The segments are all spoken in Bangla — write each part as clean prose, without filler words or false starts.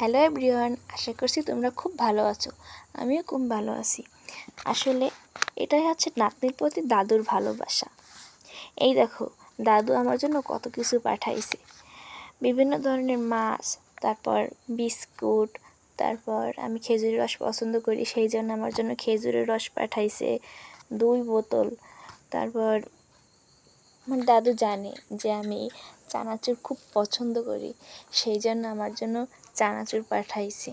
হ্যালো এভরিওয়ান, আশা করছি তোমরা খুব ভালো আছো। আমিও খুব ভালো আছি। আসলে এটাই হচ্ছে নাতনির প্রতি দাদুর ভালোবাসা। এই দেখো, দাদু আমার জন্য কত কিছু পাঠাইছে। বিভিন্ন ধরনের মাছ, তারপর বিস্কুট, তারপর আমি খেজুরের রস পছন্দ করি, সেই জন্য আমার জন্য খেজুরের রস পাঠাইছে 2 বোতল। তারপর আমার দাদু জানে যে আমি চানাচুর খুব পছন্দ করি, সেই জন্য আমার জন্য চানাচুর পাঠাইছে।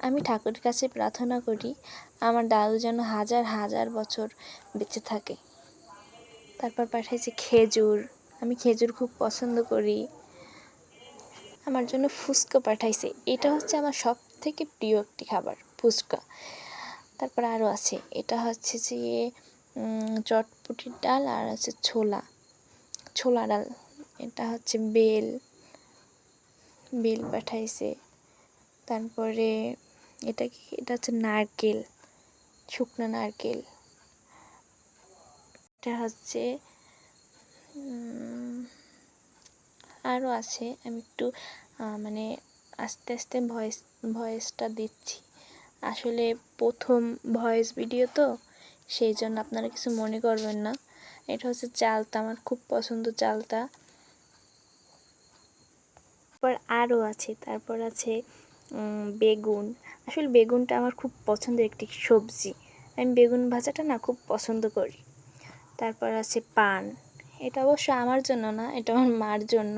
আমি ঠাকুরের কাছে প্রার্থনা করি আমার দাদু যেন হাজার হাজার বছর বেঁচে থাকে। তারপর পাঠাইছে খেজুর, আমি খেজুর খুব পছন্দ করি। আমার জন্য ফুচকা পাঠাইছে, এটা হচ্ছে আমার সব থেকে প্রিয় একটি খাবার, ফুচকা। তারপর আরও আছে, এটা হচ্ছে যে চটপটির ডাল আর আছে ছোলা ডাল। এটা হচ্ছে বেল পাঠাইছে। তারপরে এটা হচ্ছে নারকেল, শুকনো নারকেল। এটা হচ্ছে আরও আছে, আমি একটু মানে আস্তে আস্তে ভয়েসটা দিচ্ছি। আসলে প্রথম ভয়েস ভিডিও তো, সেই জন্য আপনারা কিছু মনে করবেন না। এটা হচ্ছে চালতা, আমার খুব পছন্দ চালতা। তারপর আরও আছে, তারপর আছে বেগুন। আসলে বেগুনটা আমার খুব পছন্দের একটি সবজি, আমি বেগুন ভাজাটা না খুব পছন্দ করি। তারপর আছে পান, এটা অবশ্য আমার জন্য না, এটা আমার মার জন্য।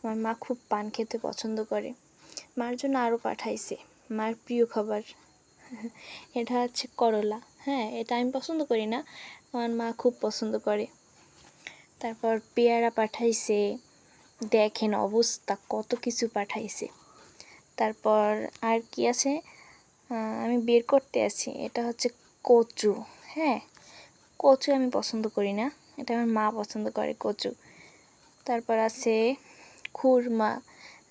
আমার মা খুব পান খেতে পছন্দ করে, মার জন্য আরও পাঠাইছে, মার প্রিয় খাবার। এটা হচ্ছে করলা, হ্যাঁ এটা আমি পছন্দ করি না, আমার মা খুব পছন্দ করে। তারপর পেয়ারা পাঠাইছে, দেখেন অবস্থা কত কিছু পাঠাইছে। তারপর আর কি আছে আমি বের করতে আছি, এটা হচ্ছে কচু। হ্যাঁ, কচু আমি পছন্দ করি না, এটা আমার মা পছন্দ করে কচু। তারপর আছে খুরমা,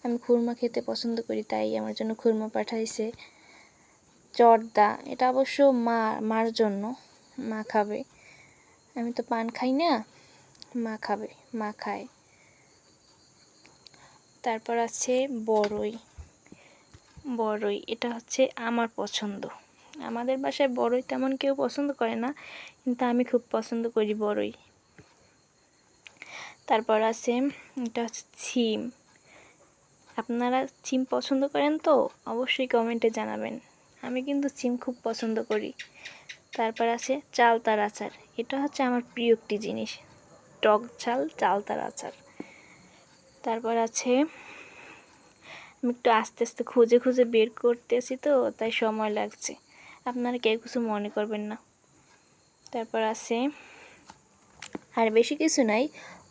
আমি খুরমা খেতে পছন্দ করি, তাই আমার জন্য খুরমা পাঠাইছে। জর্দা, এটা অবশ্য মার জন্য, মা খাবে, আমি তো পান খাই না, মা খাবে, মা খায়। তারপর আছে বড়ই, এটা হচ্ছে আমার পছন্দ। আমাদের বাসায় বড়ই তেমন কেউ পছন্দ করে না, কিন্তু আমি খুব পছন্দ করি বড়ই। তারপর আছে, এটা হচ্ছে ছিম। আপনারা ছিম পছন্দ করেন তো অবশ্যই কমেন্টে জানাবেন, আমি কিন্তু ছিম খুব পছন্দ করি। তারপর আছে চালতার আচার, এটা হচ্ছে আমার প্রিয় একটি জিনিস, টক ঝাল চালতার আচার। তারপর আছে, আমি একটু আস্তে আস্তে খুঁজে খুঁজে বের করতেছি তো, তাই সময় লাগছে, আপনারা কেউ কিছু মনে করবেন না। তারপর আছে, আর বেশি কিছু নাই,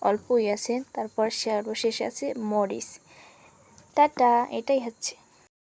অল্পই আছে। তারপর সর্বশেষ আছে মরিচ। টাটা, এটাই হচ্ছে।